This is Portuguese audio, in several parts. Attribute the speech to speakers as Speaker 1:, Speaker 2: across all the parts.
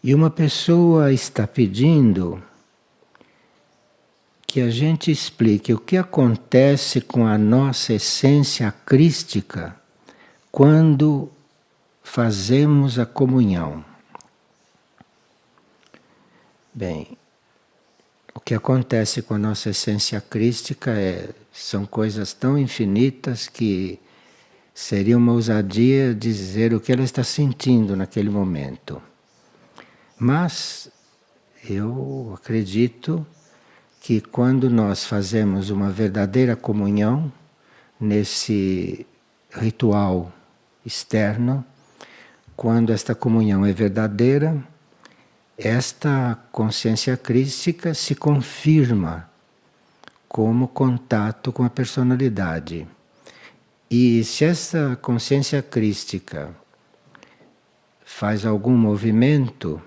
Speaker 1: E uma pessoa está pedindo que a gente explique o que acontece com a nossa essência crística quando fazemos a comunhão. Bem, o que acontece com a nossa essência crística são coisas tão infinitas que seria uma ousadia dizer o que ela está sentindo naquele momento. Mas eu acredito que quando nós fazemos uma verdadeira comunhão nesse ritual externo, quando esta comunhão é verdadeira, esta consciência crística se confirma como contato com a personalidade. E se essa consciência crística faz algum movimento,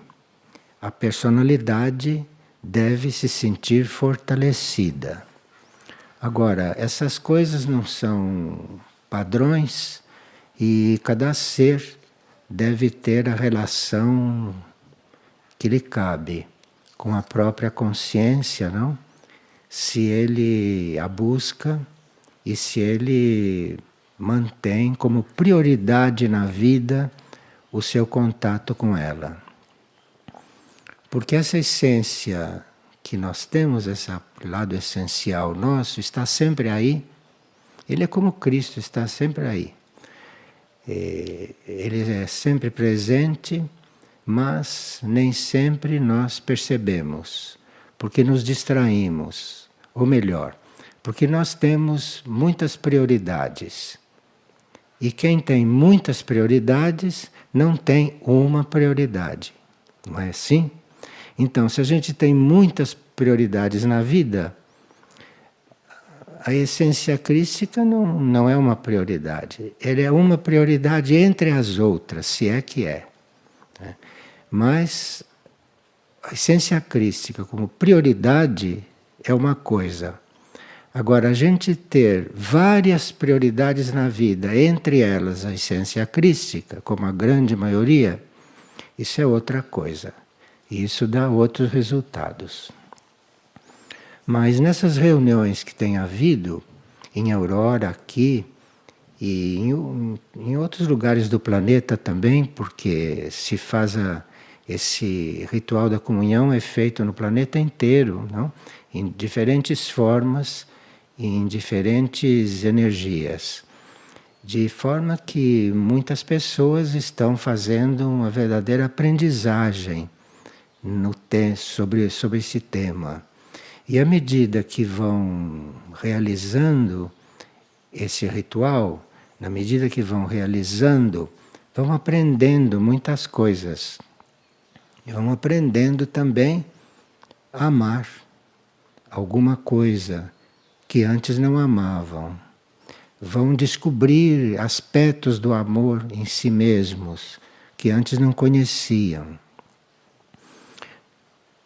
Speaker 1: a personalidade deve se sentir fortalecida. Agora, essas coisas não são padrões e cada ser deve ter a relação que lhe cabe com a própria consciência, não? Se ele a busca e se ele mantém como prioridade na vida o seu contato com ela. Porque essa essência que nós temos, esse lado essencial nosso, está sempre aí. Ele é como Cristo, está sempre aí. Ele é sempre presente, mas nem sempre nós percebemos, porque nos distraímos, ou melhor, porque nós temos muitas prioridades. E quem tem muitas prioridades não tem uma prioridade. Não é assim? Então, se a gente tem muitas prioridades na vida, a essência crística não é uma prioridade. Ela é uma prioridade entre as outras, se é que é. Mas a essência crística como prioridade é uma coisa. Agora, a gente ter várias prioridades na vida, entre elas a essência crística, como a grande maioria, isso é outra coisa. E isso dá outros resultados. Mas nessas reuniões que tem havido, em Aurora, aqui, e em outros lugares do planeta também, porque se faz esse ritual da comunhão é feito no planeta inteiro, não? Em diferentes formas, em diferentes energias. De forma que muitas pessoas estão fazendo uma verdadeira aprendizagem sobre esse tema. E à medida que vão realizando esse ritual, na medida que vão realizando, vão aprendendo muitas coisas. E vão aprendendo também a amar alguma coisa que antes não amavam. Vão descobrir aspectos do amor em si mesmos que antes não conheciam.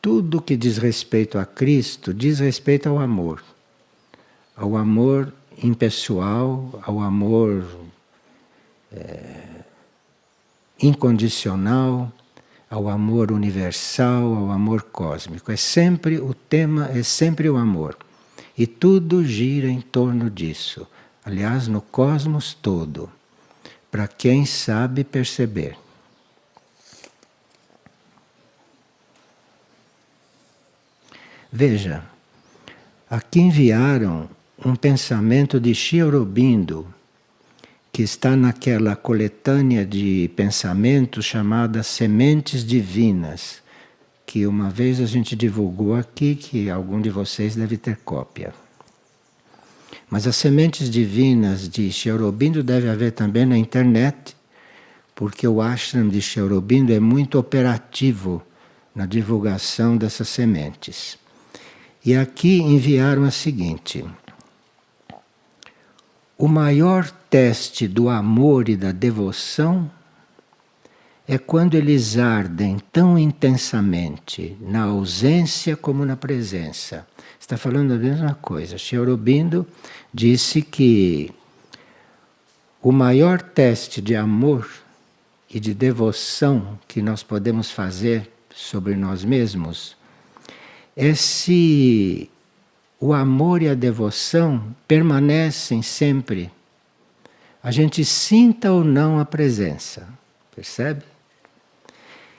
Speaker 1: Tudo que diz respeito a Cristo diz respeito ao amor impessoal, ao amor incondicional, ao amor universal, ao amor cósmico. É sempre o tema, é sempre o amor. E tudo gira em torno disso. Aliás, no cosmos todo, para quem sabe perceber. Veja, aqui enviaram um pensamento de Sri Aurobindo, que está naquela coletânea de pensamentos chamada Sementes Divinas, que uma vez a gente divulgou aqui, que algum de vocês deve ter cópia. Mas as Sementes Divinas de Sri Aurobindo deve haver também na internet, porque o ashram de Sri Aurobindo é muito operativo na divulgação dessas sementes. E aqui enviaram a seguinte: o maior teste do amor e da devoção é quando eles ardem tão intensamente na ausência como na presença. Está falando a mesma coisa. Sri Aurobindo disse que o maior teste de amor e de devoção que nós podemos fazer sobre nós mesmos é se o amor e a devoção permanecem sempre. A gente sinta ou não a presença, percebe?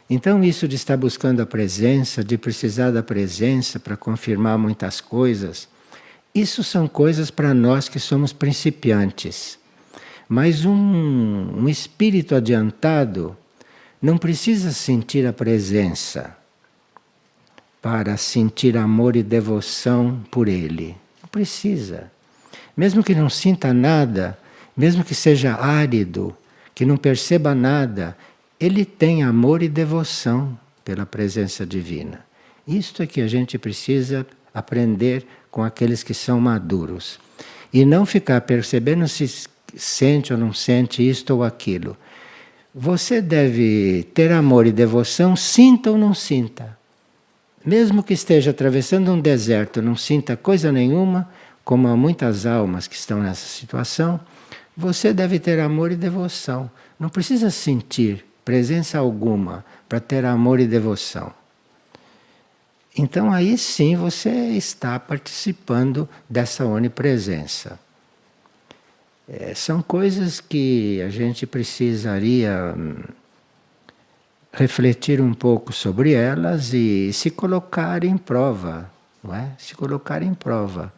Speaker 1: Então, isso de estar buscando a presença, de precisar da presença para confirmar muitas coisas, isso são coisas para nós que somos principiantes. Mas um espírito adiantado não precisa sentir a presença para sentir amor e devoção por ele. Não precisa. Mesmo que não sinta nada, mesmo que seja árido, que não perceba nada, ele tem amor e devoção pela presença divina. Isto é que a gente precisa aprender com aqueles que são maduros. E não ficar percebendo se sente ou não sente isto ou aquilo. Você deve ter amor e devoção, sinta ou não sinta. Mesmo que esteja atravessando um deserto, não sinta coisa nenhuma, como há muitas almas que estão nessa situação, você deve ter amor e devoção. Não precisa sentir presença alguma para ter amor e devoção. Então aí sim você está participando dessa onipresença. São coisas que a gente precisaria refletir um pouco sobre elas e se colocar em prova, não é? Se colocar em prova.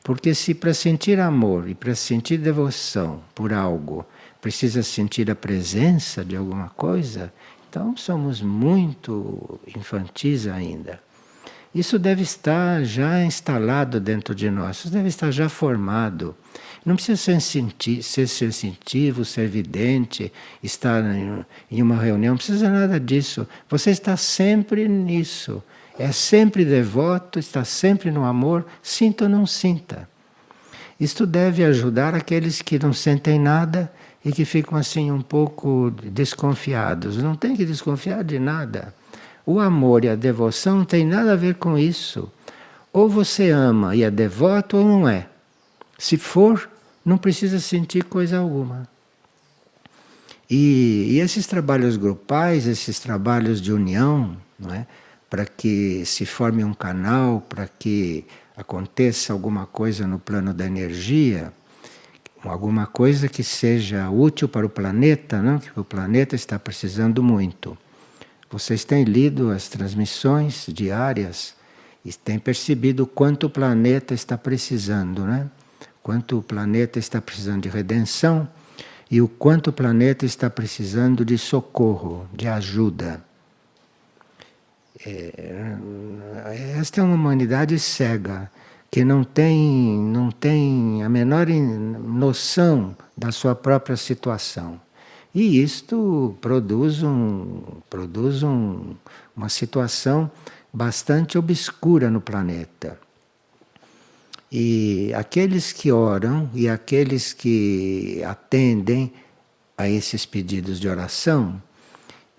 Speaker 1: Porque se para sentir amor e para sentir devoção por algo precisa sentir a presença de alguma coisa, então somos muito infantis ainda. Isso deve estar já instalado dentro de nós, isso deve estar já formado. Não precisa ser sensitivo, ser vidente, estar em uma reunião, não precisa nada disso. Você está sempre nisso. É sempre devoto, está sempre no amor, sinta ou não sinta. Isto deve ajudar aqueles que não sentem nada e que ficam assim um pouco desconfiados. Não tem que desconfiar de nada. O amor e a devoção não tem nada a ver com isso. Ou você ama e é devoto ou não é. Se for, não precisa sentir coisa alguma. E esses trabalhos grupais, esses trabalhos de união, não é? Para que se forme um canal, para que aconteça alguma coisa no plano da energia, alguma coisa que seja útil para o planeta, não? Que o planeta está precisando muito. Vocês têm lido as transmissões diárias e têm percebido o quanto o planeta está precisando, né? Quanto o planeta está precisando de redenção e o quanto o planeta está precisando de socorro, de ajuda. Esta é uma humanidade cega, que não tem a menor noção da sua própria situação. E isto produz uma situação bastante obscura no planeta. E aqueles que oram e aqueles que atendem a esses pedidos de oração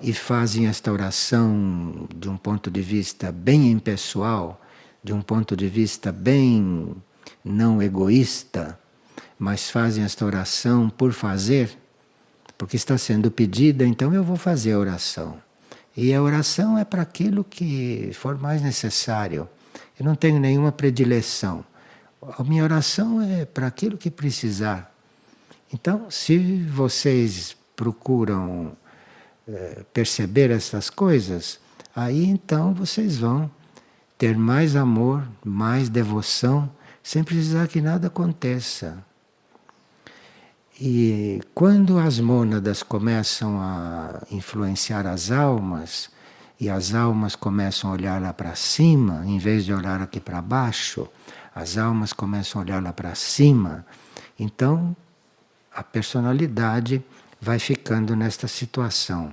Speaker 1: e fazem esta oração de um ponto de vista bem impessoal, de um ponto de vista bem não egoísta, mas fazem esta oração por fazer, porque está sendo pedida, então eu vou fazer a oração. E a oração é para aquilo que for mais necessário. Eu não tenho nenhuma predileção. A minha oração é para aquilo que precisar. Então, se vocês procuram perceber essas coisas, aí então vocês vão ter mais amor, mais devoção, sem precisar que nada aconteça. E quando as mônadas começam a influenciar as almas, e as almas começam a olhar lá para cima, em vez de olhar aqui para baixo, as almas começam a olhar lá para cima, então a personalidade vai ficando nesta situação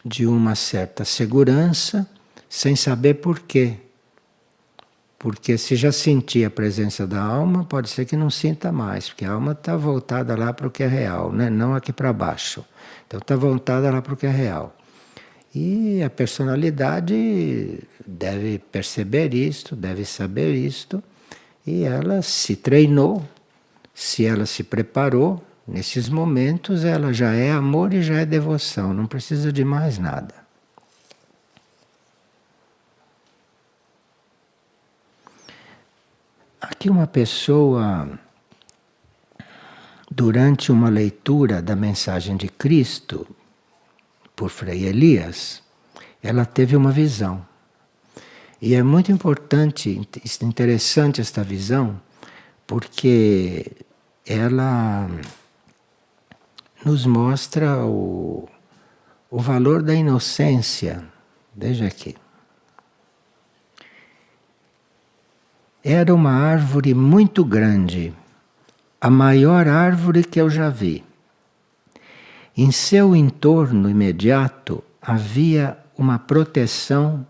Speaker 1: de uma certa segurança, sem saber por quê. Porque se já sentia a presença da alma, pode ser que não sinta mais, porque a alma está voltada lá para o que é real, né? Não aqui para baixo. Então está voltada lá para o que é real. E a personalidade deve perceber isto, deve saber isto, e ela se treinou, se ela se preparou, nesses momentos ela já é amor e já é devoção, não precisa de mais nada. que uma pessoa, durante uma leitura da mensagem de Cristo, por Frei Elias, ela teve uma visão. E é muito importante, interessante esta visão, porque ela nos mostra o valor da inocência. Veja aqui. Era uma árvore muito grande, a maior árvore que eu já vi. Em seu entorno imediato havia uma proteção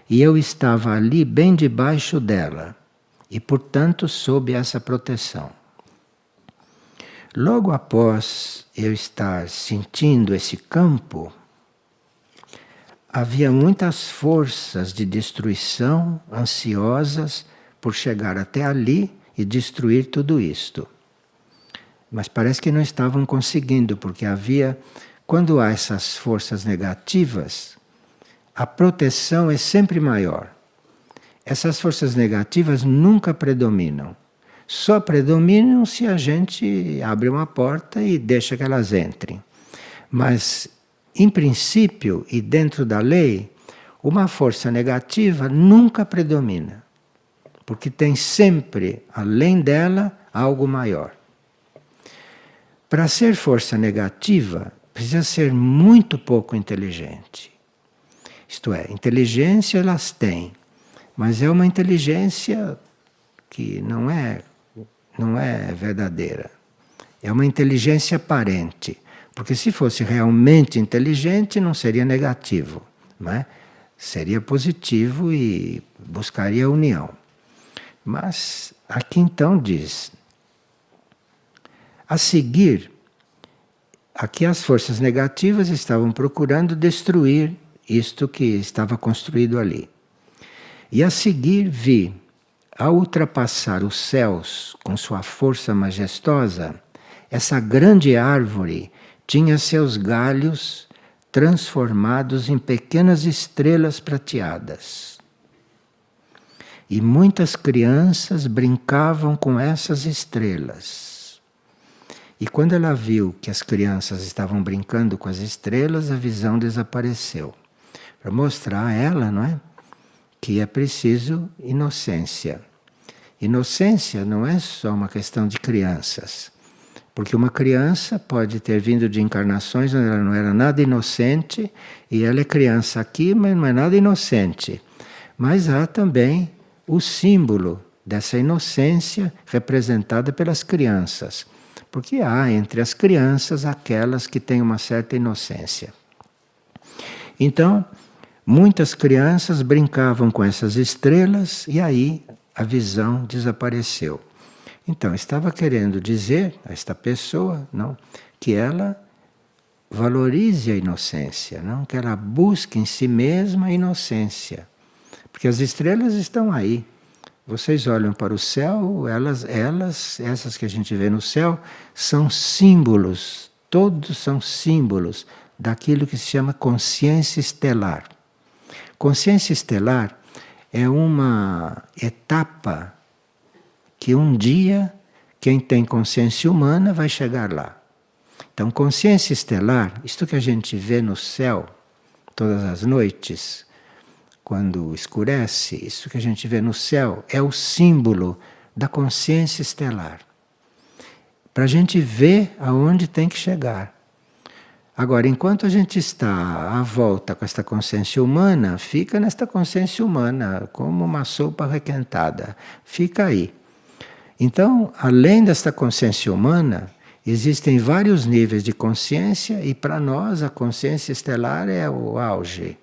Speaker 1: e eu estava ali bem debaixo dela e, portanto, sob essa proteção. Logo após eu estar sentindo esse campo, havia muitas forças de destruição ansiosas por chegar até ali e destruir tudo isto. Mas parece que não estavam conseguindo, porque havia, quando há essas forças negativas, a proteção é sempre maior. Essas forças negativas nunca predominam. Só predominam se a gente abre uma porta e deixa que elas entrem. Mas, em princípio e dentro da lei, uma força negativa nunca predomina. Porque tem sempre, além dela, algo maior. Para ser força negativa, precisa ser muito pouco inteligente. Isto é, inteligência elas têm, mas é uma inteligência que não é verdadeira. É uma inteligência aparente. Porque se fosse realmente inteligente, não seria negativo, não é? Seria positivo e buscaria a união. Mas aqui então diz: a seguir, aqui as forças negativas estavam procurando destruir isto que estava construído ali. E a seguir vi, ao ultrapassar os céus com sua força majestosa, essa grande árvore tinha seus galhos transformados em pequenas estrelas prateadas. E muitas crianças brincavam com essas estrelas. E quando ela viu que as crianças estavam brincando com as estrelas, a visão desapareceu. Para mostrar a ela, não é? Que é preciso inocência. Inocência não é só uma questão de crianças. Porque uma criança pode ter vindo de encarnações onde ela não era nada inocente, e ela é criança aqui, mas não é nada inocente. Mas há também o símbolo dessa inocência representada pelas crianças. Porque há entre as crianças aquelas que têm uma certa inocência. Então, muitas crianças brincavam com essas estrelas e aí a visão desapareceu. Então, estava querendo dizer a esta pessoa, não, que ela valorize a inocência, não, que ela busque em si mesma a inocência. Porque as estrelas estão aí. Vocês olham para o céu, essas que a gente vê no céu, são símbolos, todos são símbolos daquilo que se chama consciência estelar. Consciência estelar é uma etapa que um dia quem tem consciência humana vai chegar lá. Então, consciência estelar, isto que a gente vê no céu todas as noites, quando escurece, isso que a gente vê no céu é o símbolo da consciência estelar. Para a gente ver aonde tem que chegar. Agora, enquanto a gente está à volta com esta consciência humana, fica nesta consciência humana, como uma sopa requentada. Fica aí. Então, além desta consciência humana, existem vários níveis de consciência e para nós a consciência estelar é o auge.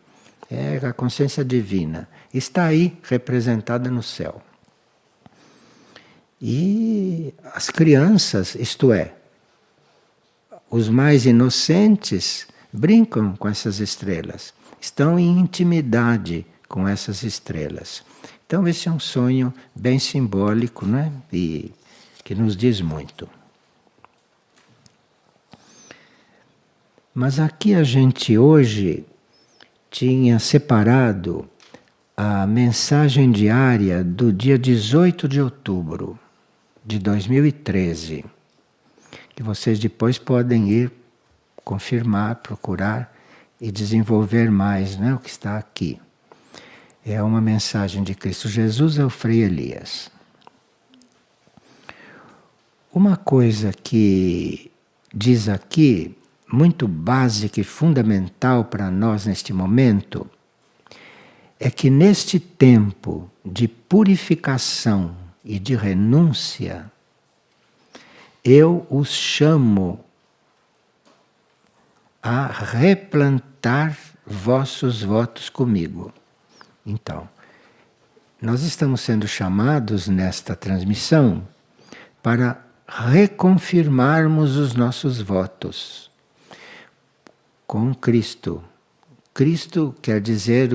Speaker 1: É a consciência divina. Está aí representada no céu. E as crianças, isto é, os mais inocentes, brincam com essas estrelas. Estão em intimidade com essas estrelas. Então esse é um sonho bem simbólico, não é? E que nos diz muito. Mas aqui a gente hoje tinha separado a mensagem diária do dia 18 de outubro de 2013, que vocês depois podem ir confirmar, procurar e desenvolver mais, né, o que está aqui. É uma mensagem de Cristo Jesus ao Frei Elias. Uma coisa que diz aqui, muito básica e fundamental para nós neste momento, é que neste tempo de purificação e de renúncia, eu os chamo a replantar vossos votos comigo. Então, nós estamos sendo chamados nesta transmissão para reconfirmarmos os nossos votos com Cristo. Cristo quer dizer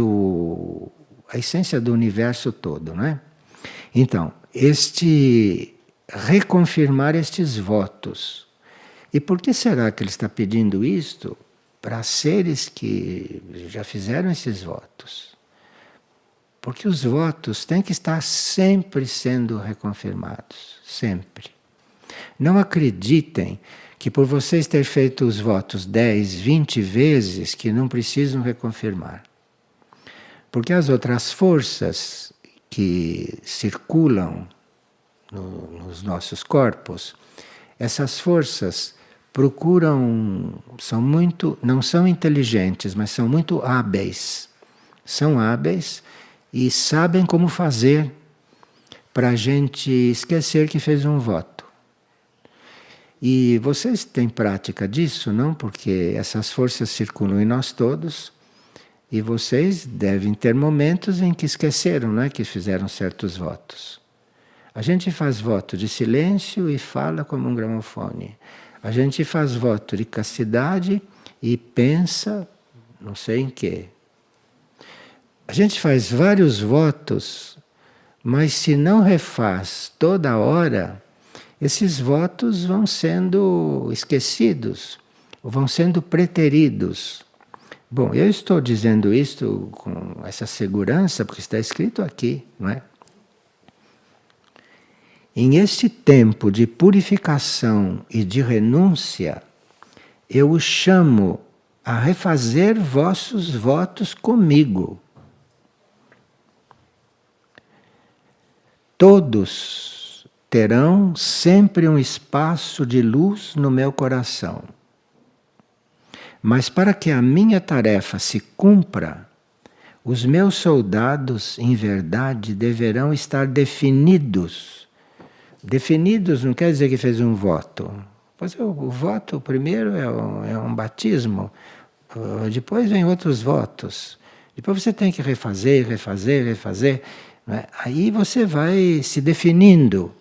Speaker 1: a essência do universo todo, não é? Então, reconfirmar estes votos. E por que será que ele está pedindo isto? Para seres que já fizeram esses votos. Porque os votos têm que estar sempre sendo reconfirmados. Sempre. Não acreditem que por vocês terem feito os votos 10, 20 vezes, que não precisam reconfirmar. Porque as outras forças que circulam nos nossos corpos, essas forças não são inteligentes, mas são muito hábeis. São hábeis e sabem como fazer para a gente esquecer que fez um voto. E vocês têm prática disso, não? Porque essas forças circulam em nós todos e vocês devem ter momentos em que esqueceram, não é? Que fizeram certos votos. A gente faz voto de silêncio e fala como um gramofone. A gente faz voto de castidade e pensa não sei em quê. A gente faz vários votos, mas se não refaz toda hora, esses votos vão sendo esquecidos, vão sendo preteridos. Bom, eu estou dizendo isto com essa segurança, porque está escrito aqui, não é? Em este tempo de purificação e de renúncia, eu os chamo a refazer vossos votos comigo. Todos terão sempre um espaço de luz no meu coração. Mas para que a minha tarefa se cumpra, os meus soldados, em verdade, deverão estar definidos. Definidos não quer dizer que fez um voto. Pois o voto primeiro é um batismo, depois vem outros votos. Depois você tem que refazer. Não é? Aí você vai se definindo.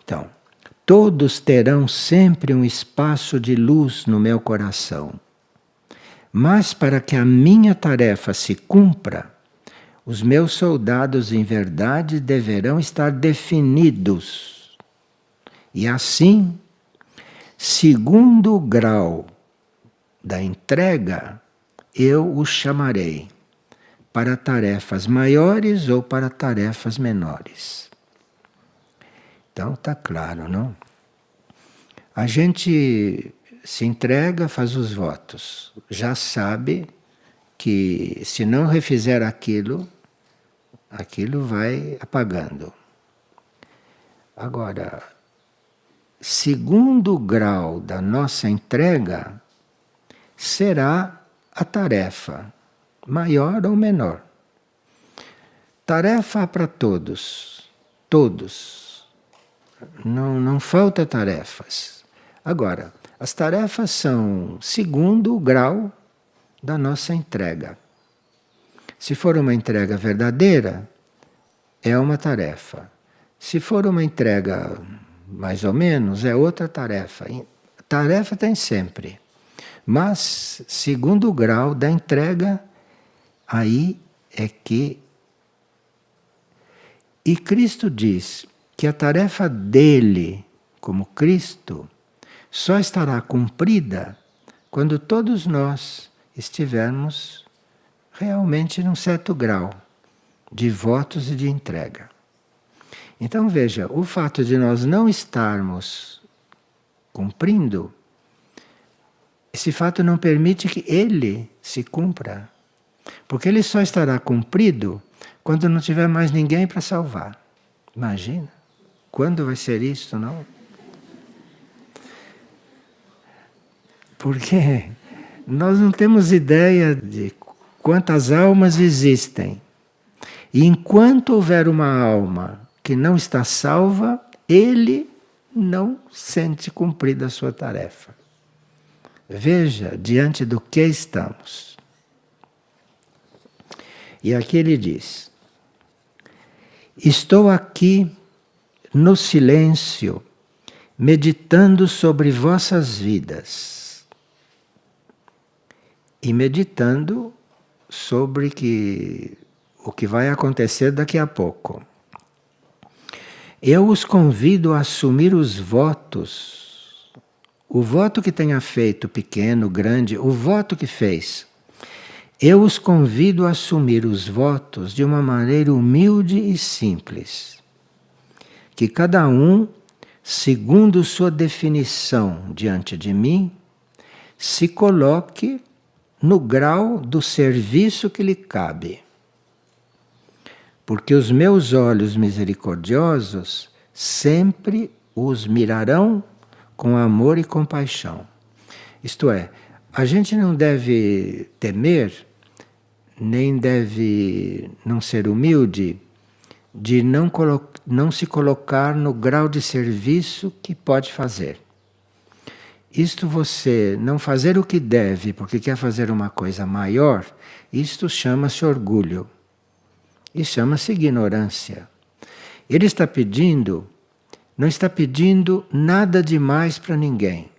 Speaker 1: Então, todos terão sempre um espaço de luz no meu coração. Mas para que a minha tarefa se cumpra, os meus soldados em verdade deverão estar definidos. E assim, segundo o grau da entrega, eu os chamarei para tarefas maiores ou para tarefas menores. Então está claro, não? A gente se entrega, faz os votos. Já sabe que se não refizer aquilo vai apagando. Agora, segundo grau da nossa entrega, será a tarefa, maior ou menor. Tarefa para todos, todos. Não falta tarefas. Agora, as tarefas são segundo o grau da nossa entrega. Se for uma entrega verdadeira, é uma tarefa. Se for uma entrega mais ou menos, é outra tarefa. Tarefa tem sempre. Mas, segundo o grau da entrega, aí é que... E Cristo diz que a tarefa dele, como Cristo, só estará cumprida quando todos nós estivermos realmente num certo grau de votos e de entrega. Então veja, o fato de nós não estarmos cumprindo, esse fato não permite que ele se cumpra. Porque ele só estará cumprido quando não tiver mais ninguém para salvar. Imagina, quando vai ser isso, não? Porque nós não temos ideia de quantas almas existem. E enquanto houver uma alma que não está salva, ele não sente cumprida a sua tarefa. Veja diante do que estamos. E aqui ele diz: estou aqui no silêncio, meditando sobre vossas vidas. E meditando sobre o que vai acontecer daqui a pouco. Eu os convido a assumir os votos. O voto que tenha feito, pequeno, grande, o voto que fez. Eu os convido a assumir os votos de uma maneira humilde e simples. Que cada um, segundo sua definição diante de mim, se coloque no grau do serviço que lhe cabe. Porque os meus olhos misericordiosos sempre os mirarão com amor e compaixão. Isto é, a gente não deve temer, nem deve não ser humilde, de não se colocar no grau de serviço que pode fazer. Isto você não fazer o que deve porque quer fazer uma coisa maior, isto chama-se orgulho. E chama-se ignorância. Ele está pedindo, não está pedindo nada demais para ninguém.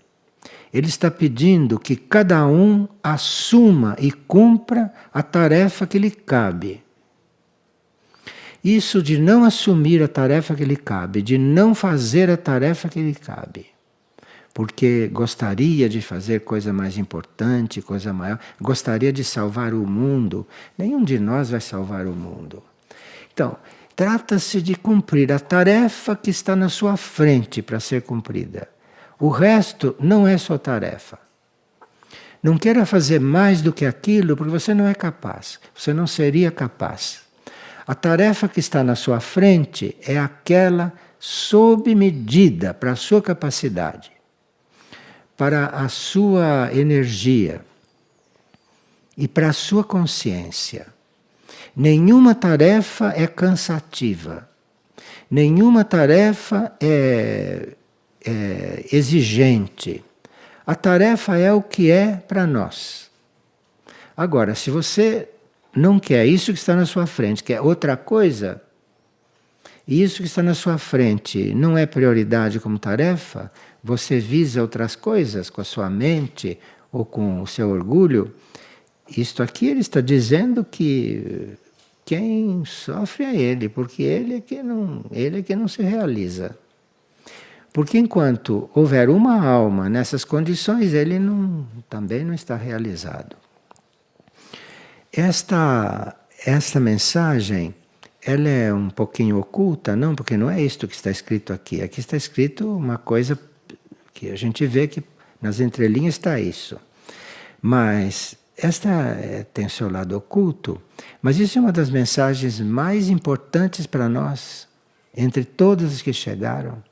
Speaker 1: Ele está pedindo que cada um assuma e cumpra a tarefa que lhe cabe. Isso de não assumir a tarefa que lhe cabe, de não fazer a tarefa que lhe cabe, porque gostaria de fazer coisa mais importante, coisa maior, gostaria de salvar o mundo. Nenhum de nós vai salvar o mundo. Então, trata-se de cumprir a tarefa que está na sua frente para ser cumprida. O resto não é sua tarefa. Não queira fazer mais do que aquilo, porque você não é capaz. Você não seria capaz. A tarefa que está na sua frente é aquela sob medida para a sua capacidade, para a sua energia e para a sua consciência. Nenhuma tarefa é cansativa. Nenhuma tarefa é exigente. A tarefa é o que é para nós. Agora, se você não quer isso que está na sua frente, quer outra coisa, e isso que está na sua frente não é prioridade como tarefa, você visa outras coisas com a sua mente ou com o seu orgulho, isto aqui ele está dizendo que quem sofre é ele, porque ele é que não se realiza. Porque enquanto houver uma alma nessas condições, ele também não está realizado. Esta mensagem, ela é um pouquinho oculta, não, porque não é isto que está escrito aqui. Aqui está escrito uma coisa que a gente vê que nas entrelinhas está isso. Mas esta tem seu lado oculto, mas isso é uma das mensagens mais importantes para nós, entre todas as que chegaram.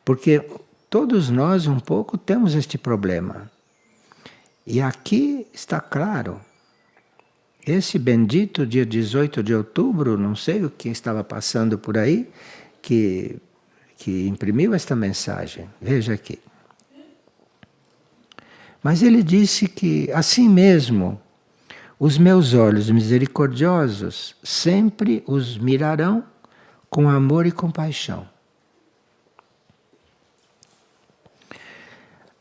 Speaker 1: Porque todos nós um pouco temos este problema. E aqui está claro. Esse bendito dia 18 de outubro, não sei o que estava passando por aí, que imprimiu esta mensagem. Veja aqui. Mas ele disse que, assim mesmo, os meus olhos misericordiosos sempre os mirarão com amor e compaixão.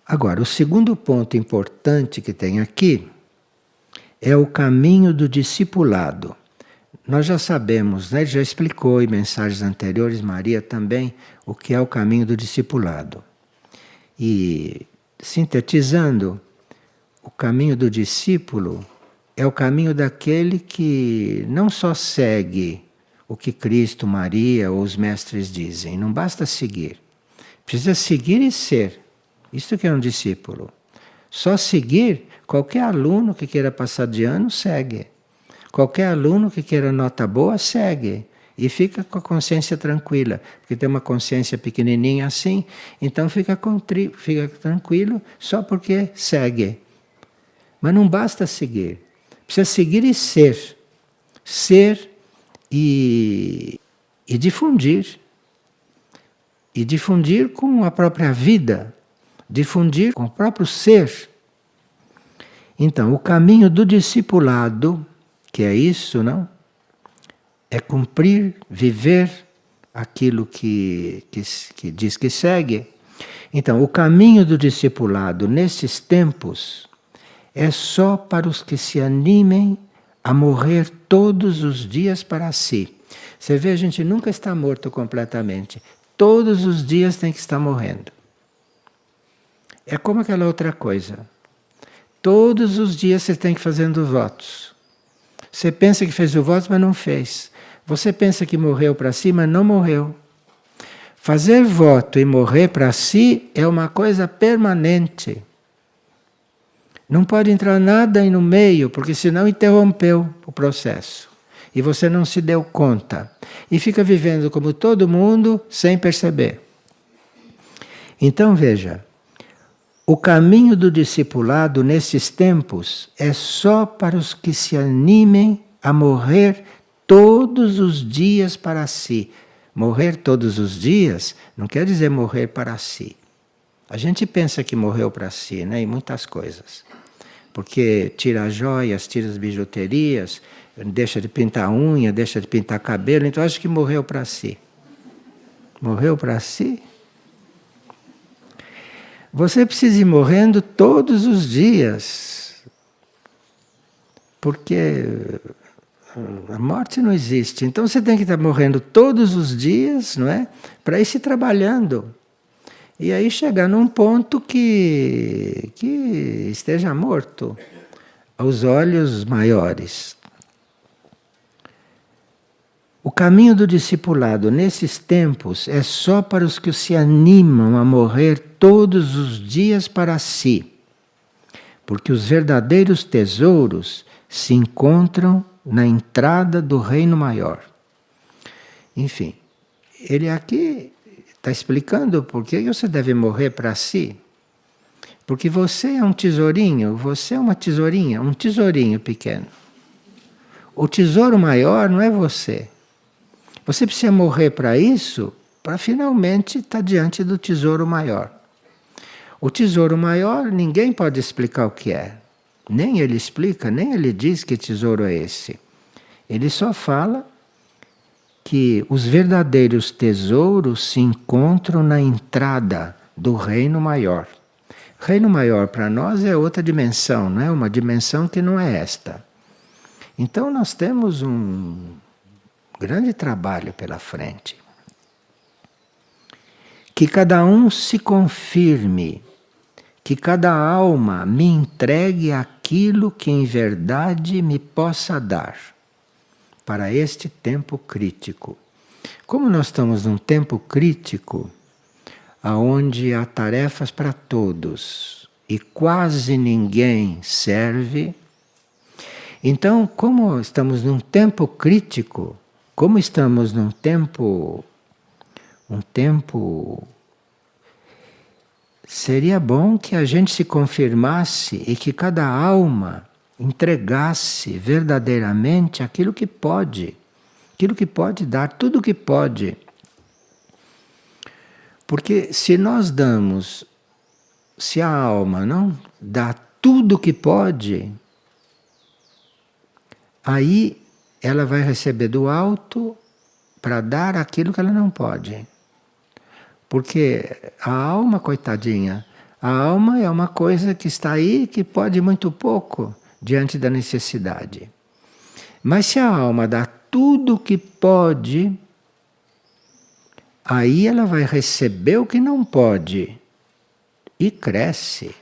Speaker 1: Agora, o segundo ponto importante que tem aqui é o caminho do discipulado. Nós já sabemos, né? Ele já explicou em mensagens anteriores, Maria também, o que é o caminho do discipulado. E, sintetizando, o caminho do discípulo é o caminho daquele que não só segue o que Cristo, Maria ou os mestres dizem, não basta seguir. Precisa seguir e ser. Isto que é um discípulo. Só seguir, qualquer aluno que queira passar de ano, segue. Qualquer aluno que queira nota boa, segue. E fica com a consciência tranquila. Porque tem uma consciência pequenininha assim, então fica tranquilo só porque segue. Mas não basta seguir. Precisa seguir e ser. Ser e difundir. E difundir com a própria vida. Difundir com o próprio ser. Então, o caminho do discipulado, que é isso, não? É cumprir, viver aquilo que diz que segue. Então, o caminho do discipulado nesses tempos é só para os que se animem a morrer todos os dias para si. Você vê, a gente nunca está morto completamente. Todos os dias tem que estar morrendo. É como aquela outra coisa. Todos os dias você tem que ir fazendo votos. Você pensa que fez o voto, mas não fez. Você pensa que morreu para si, mas não morreu. Fazer voto e morrer para si é uma coisa permanente. Não pode entrar nada aí no meio, porque senão interrompeu o processo. E você não se deu conta. E fica vivendo como todo mundo, sem perceber. Então veja, o caminho do discipulado nesses tempos é só para os que se animem a morrer todos os dias para si. Morrer todos os dias não quer dizer morrer para si. A gente pensa que morreu para si, né, em muitas coisas. Porque tira as joias, tira as bijuterias, deixa de pintar a unha, deixa de pintar cabelo, então acho que morreu para si. Morreu para si? Você precisa ir morrendo todos os dias. Porque a morte não existe. Então você tem que estar morrendo todos os dias, não é? Para ir se trabalhando. E aí chegar num ponto que esteja morto aos olhos maiores. O caminho do discipulado nesses tempos é só para os que se animam a morrer todos os dias para si. Porque os verdadeiros tesouros se encontram na entrada do reino maior. Enfim, ele aqui está explicando por que você deve morrer para si. Porque você é um tesourinho, você é uma tesourinha, um tesourinho pequeno. O tesouro maior não é você. Você precisa morrer para isso, para finalmente estar diante do tesouro maior. O tesouro maior, ninguém pode explicar o que é. Nem ele explica, nem ele diz que tesouro é esse. Ele só fala que os verdadeiros tesouros se encontram na entrada do reino maior. Reino maior para nós é outra dimensão, não é? Uma dimensão que não é esta. Então nós temos um grande trabalho pela frente. Que cada um se confirme, que cada alma me entregue aquilo que em verdade me possa dar para este tempo crítico. Como nós estamos num tempo crítico, onde há tarefas para todos e quase ninguém serve, então, como estamos num tempo crítico, como estamos num tempo, seria bom que a gente se confirmasse e que cada alma entregasse verdadeiramente aquilo que pode dar, tudo que pode. Porque se nós damos, se a alma não dá tudo que pode, aí ela vai receber do alto para dar aquilo que ela não pode. Porque a alma, coitadinha, a alma é uma coisa que está aí que pode muito pouco diante da necessidade. Mas se a alma dá tudo o que pode, aí ela vai receber o que não pode e cresce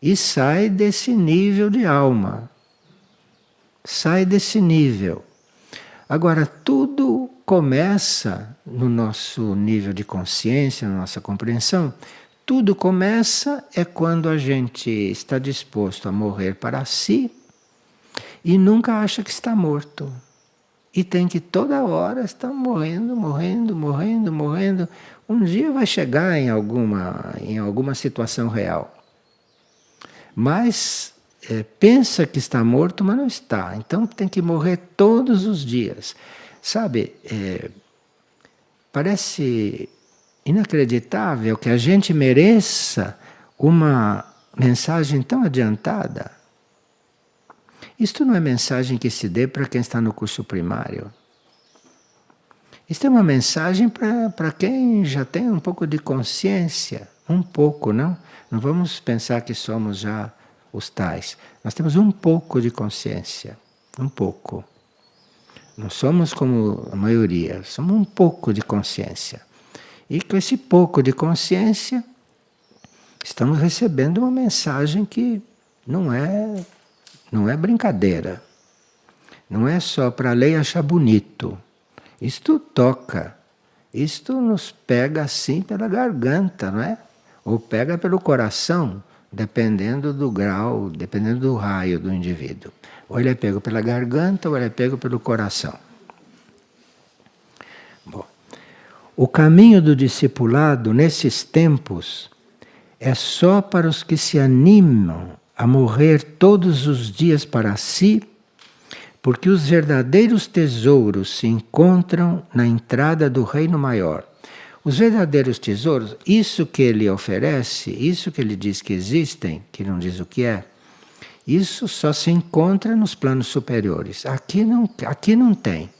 Speaker 1: e sai desse nível de alma. sai desse nível. Agora, tudo começa no nosso nível de consciência, na nossa compreensão, tudo começa é quando a gente está disposto a morrer para si e nunca acha que está morto. E tem que toda hora estar morrendo, morrendo, morrendo, morrendo. Um dia vai chegar em alguma situação real. Mas pensa que está morto, mas não está. Então tem que morrer todos os dias. Sabe, parece inacreditável que a gente mereça uma mensagem tão adiantada. Isto não é mensagem que se dê para quem está no curso primário. Isto é uma mensagem para quem já tem um pouco de consciência. Um pouco, não? Não vamos pensar que somos já os tais. Nós temos um pouco de consciência. Um pouco. Não somos como a maioria. Somos um pouco de consciência. E com esse pouco de consciência, estamos recebendo uma mensagem que não é brincadeira. Não é só para ler e achar bonito. Isto toca. Isto nos pega assim pela garganta, não é? Ou pega pelo coração, dependendo do grau, dependendo do raio do indivíduo. Ou ele é pego pela garganta ou ele é pego pelo coração. Bom, o caminho do discipulado nesses tempos é só para os que se animam a morrer todos os dias para si, porque os verdadeiros tesouros se encontram na entrada do reino maior. Os verdadeiros tesouros, isso que ele oferece, isso que ele diz que existem, que não diz o que é, isso só se encontra nos planos superiores. Aqui não tem.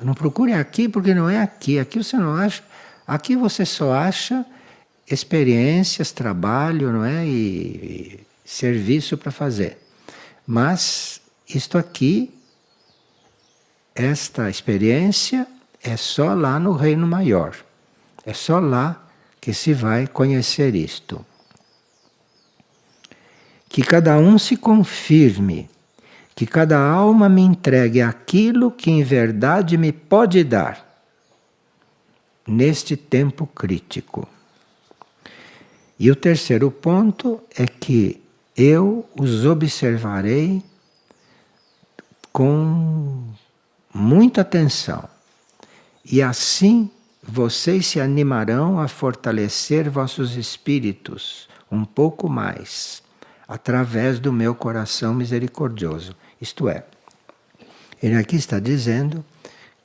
Speaker 1: Não procure aqui porque não é aqui. Aqui você não acha. Aqui você só acha experiências, trabalho, não é? E serviço para fazer. Mas isto aqui, esta experiência é só lá no reino maior. É só lá que se vai conhecer isto. Que cada um se confirme, que cada alma me entregue aquilo que em verdade me pode dar neste tempo crítico. E o terceiro ponto é que eu os observarei com muita atenção. E assim vocês se animarão a fortalecer vossos espíritos um pouco mais, através do meu coração misericordioso. Isto é, ele aqui está dizendo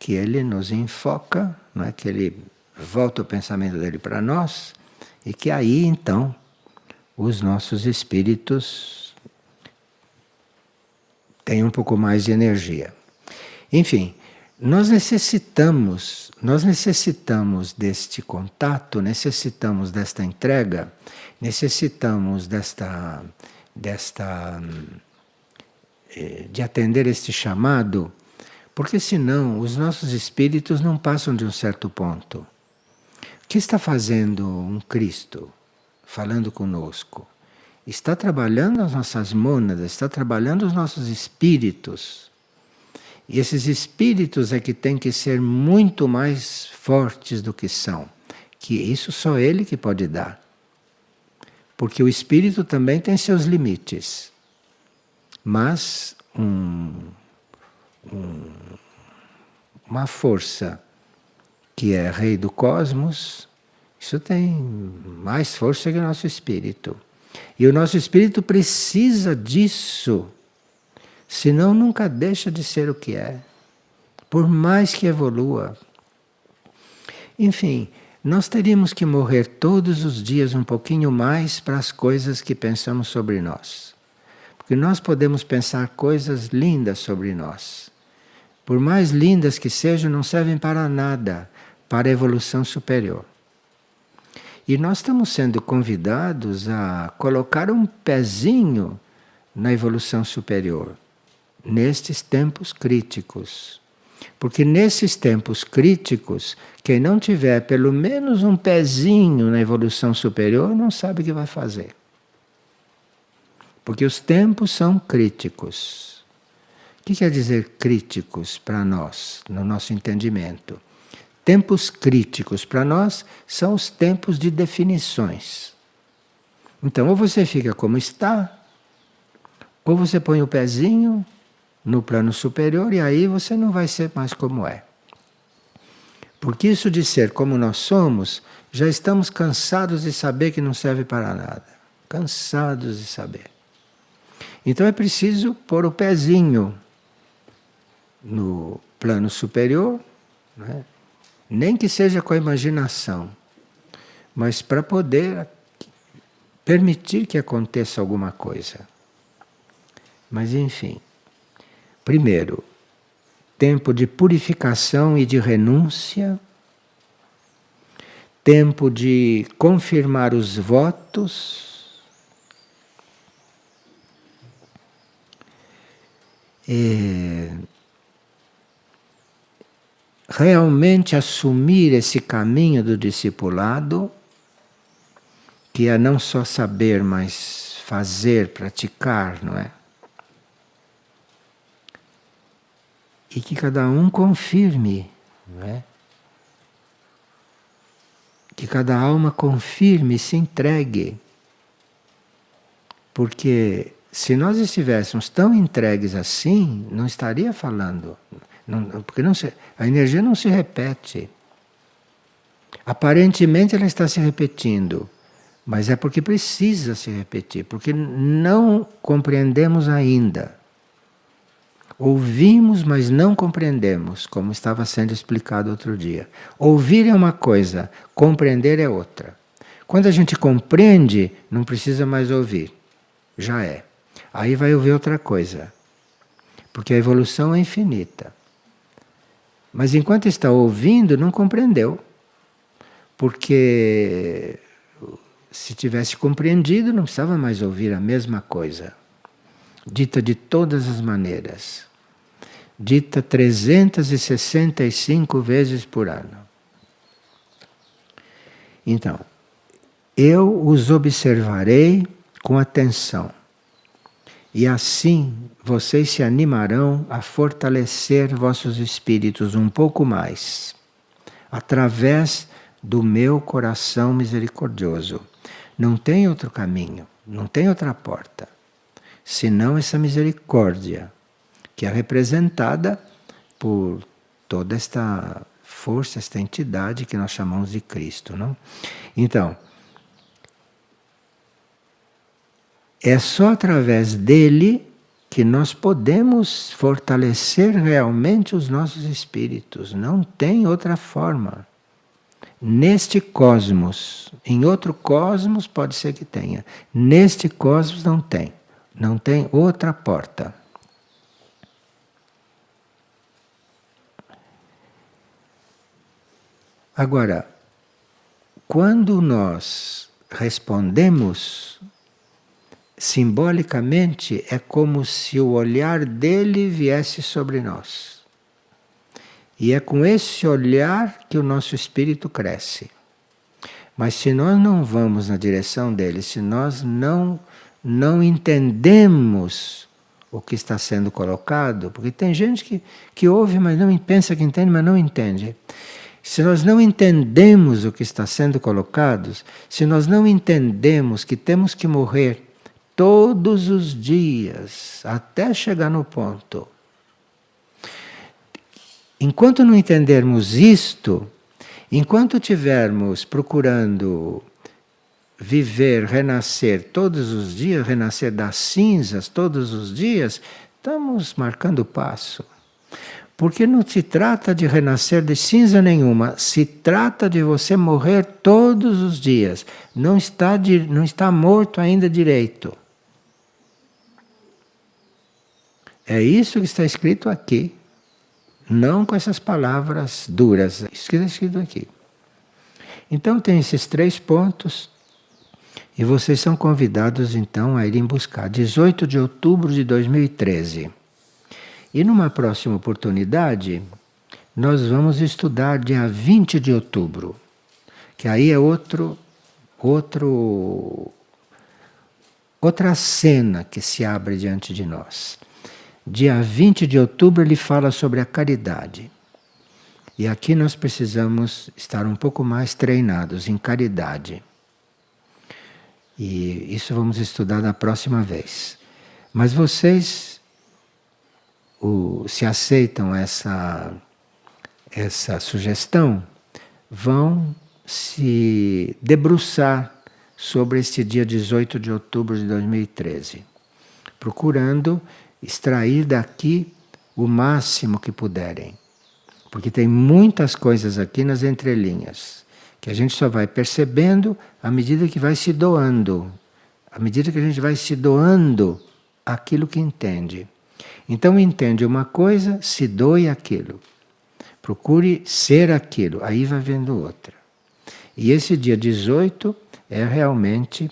Speaker 1: que ele nos enfoca, não é? Que ele volta o pensamento dele para nós, e que aí então os nossos espíritos têm um pouco mais de energia. Enfim, nós necessitamos deste contato, necessitamos desta entrega, necessitamos de atender este chamado, porque senão os nossos espíritos não passam de um certo ponto. O que está fazendo um Cristo falando conosco? Está trabalhando as nossas mônadas, está trabalhando os nossos espíritos. E esses espíritos é que têm que ser muito mais fortes do que são. Que isso só Ele que pode dar. Porque o espírito também tem seus limites. Mas uma força que é rei do cosmos, isso tem mais força que o nosso espírito. E o nosso espírito precisa disso, senão nunca deixa de ser o que é, por mais que evolua. Enfim, nós teríamos que morrer todos os dias um pouquinho mais para as coisas que pensamos sobre nós. Porque nós podemos pensar coisas lindas sobre nós. Por mais lindas que sejam, não servem para nada, para a evolução superior. E nós estamos sendo convidados a colocar um pezinho na evolução superior, nestes tempos críticos. Porque nesses tempos críticos, quem não tiver pelo menos um pezinho na evolução superior, não sabe o que vai fazer. Porque os tempos são críticos. que quer dizer críticos para nós, no nosso entendimento? Tempos críticos para nós são os tempos de definições. Então, ou você fica como está, ou você põe o pezinho no plano superior e aí você não vai ser mais como é. Porque isso de ser como nós somos, já estamos cansados de saber que não serve para nada. Cansados de saber. Então é preciso pôr o pezinho no plano superior, né? Nem que seja com a imaginação, mas para poder permitir que aconteça alguma coisa. Mas enfim, primeiro, tempo de purificação e de renúncia, tempo de confirmar os votos, realmente assumir esse caminho do discipulado, que é não só saber, mas fazer, praticar, não é? E que cada um confirme, não é? Que cada alma confirme e se entregue. Porque se nós estivéssemos tão entregues assim, não estaria falando. Porque a energia não se repete. Aparentemente ela está se repetindo, mas é porque precisa se repetir, porque não compreendemos ainda. Ouvimos, mas não compreendemos, como estava sendo explicado outro dia. Ouvir é uma coisa, compreender é outra. Quando a gente compreende, não precisa mais ouvir. Já é. Aí vai ouvir outra coisa. Porque a evolução é infinita. Mas enquanto está ouvindo, não compreendeu. Porque se tivesse compreendido, não precisava mais ouvir a mesma coisa. Dita de todas as maneiras. Dita 365 vezes por ano. Então, eu os observarei com atenção. E assim vocês se animarão a fortalecer vossos espíritos um pouco mais, através do meu coração misericordioso. Não tem outro caminho, não tem outra porta, senão essa misericórdia, que é representada por toda esta força, esta entidade que nós chamamos de Cristo, não? Então, é só através dele que nós podemos fortalecer realmente os nossos espíritos. Não tem outra forma. Neste cosmos, em outro cosmos pode ser que tenha. Neste cosmos não tem. Não tem outra porta. Agora, quando nós respondemos, simbolicamente é como se o olhar dele viesse sobre nós. E é com esse olhar que o nosso espírito cresce. Mas se nós não vamos na direção dele, se nós não entendemos o que está sendo colocado, porque tem gente que ouve, mas não pensa que entende, mas não entende. Se nós não entendemos o que está sendo colocado, se nós não entendemos que temos que morrer todos os dias, até chegar no ponto. Enquanto não entendermos isto, enquanto tivermos procurando viver, renascer todos os dias, renascer das cinzas todos os dias, estamos marcando passo. Porque não se trata de renascer de cinza nenhuma, se trata de você morrer todos os dias. Não está morto ainda direito. É isso que está escrito aqui. Não com essas palavras duras. Isso que está escrito aqui. Então tem esses 3 pontos. E vocês são convidados então a irem buscar. 18 de outubro de 2013. E numa próxima oportunidade, nós vamos estudar dia 20 de outubro. Que aí é outra cena que se abre diante de nós. dia 20 de outubro, ele fala sobre a caridade. E aqui nós precisamos estar um pouco mais treinados em caridade. E isso vamos estudar na próxima vez. Mas vocês, se aceitam essa sugestão, vão se debruçar sobre este dia 18 de outubro de 2013, procurando extrair daqui o máximo que puderem. Porque tem muitas coisas aqui nas entrelinhas, que a gente só vai percebendo à medida que vai se doando, à medida que a gente vai se doando aquilo que entende. Então entende uma coisa, se doe aquilo. Procure ser aquilo, aí vai vendo outra. E esse dia 18 é realmente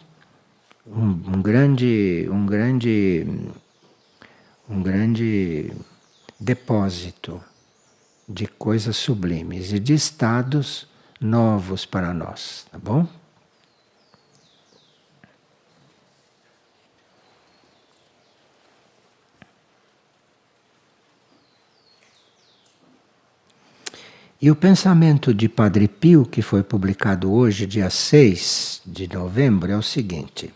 Speaker 1: um grande depósito de coisas sublimes e de estados novos para nós, tá bom? E o pensamento de Padre Pio, que foi publicado hoje, dia 6 de novembro, é o seguinte: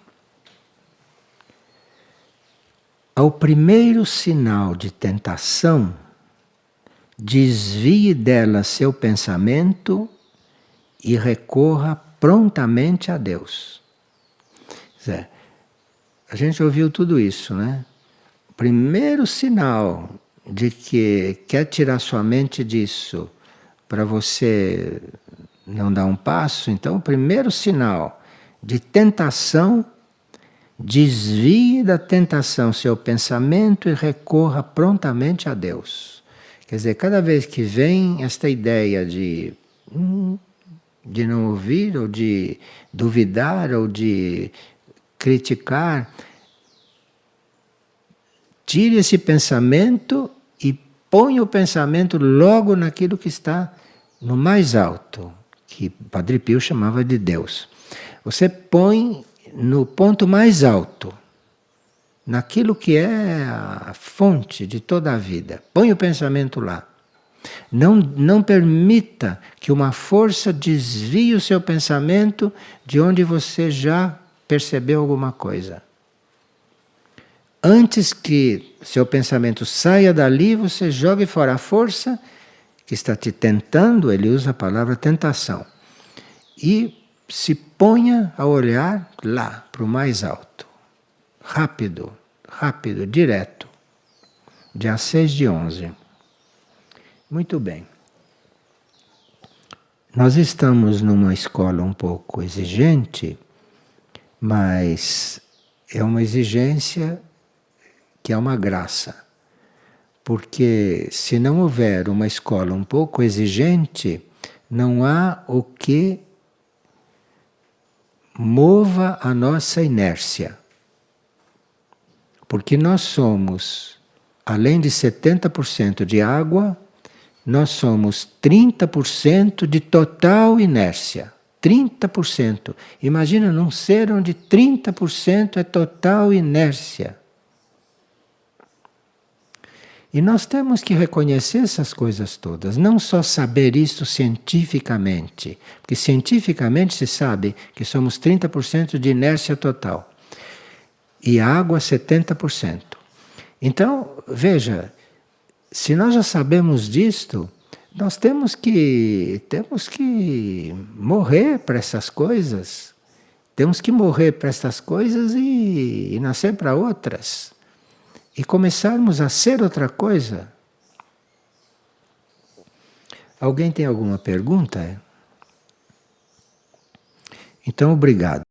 Speaker 1: ao primeiro sinal de tentação, desvie dela seu pensamento e recorra prontamente a Deus. Quer dizer, a gente ouviu tudo isso, né? O primeiro sinal de que quer tirar sua mente disso para você não dar um passo, então o primeiro sinal de tentação, desvie da tentação seu pensamento e recorra prontamente a Deus. Quer dizer, cada vez que vem esta ideia de não ouvir, ou de duvidar, ou de criticar, tire esse pensamento e põe o pensamento logo naquilo que está no mais alto, que Padre Pio chamava de Deus. Você põe no ponto mais alto, naquilo que é a fonte de toda a vida. Põe o pensamento lá. Não permita que uma força desvie o seu pensamento de onde você já percebeu alguma coisa. Antes que seu pensamento saia dali, você jogue fora a força que está te tentando, ele usa a palavra tentação, e se ponha a olhar lá, para o mais alto. Rápido, rápido, direto. Dia 6 de 11. Muito bem. Nós estamos numa escola um pouco exigente, mas é uma exigência que é uma graça. Porque se não houver uma escola um pouco exigente, não há o que mova a nossa inércia. Porque nós somos, além de 70% de água, nós somos 30% de total inércia. 30%. Imagina num ser onde 30% é total inércia. E nós temos que reconhecer essas coisas todas, não só saber isso cientificamente, porque cientificamente se sabe que somos 30% de inércia total e a água 70%. Então, veja, se nós já sabemos disto, nós temos que morrer para essas coisas. Temos que morrer para essas coisas e nascer para outras. E começarmos a ser outra coisa. Alguém tem alguma pergunta? Então, obrigado.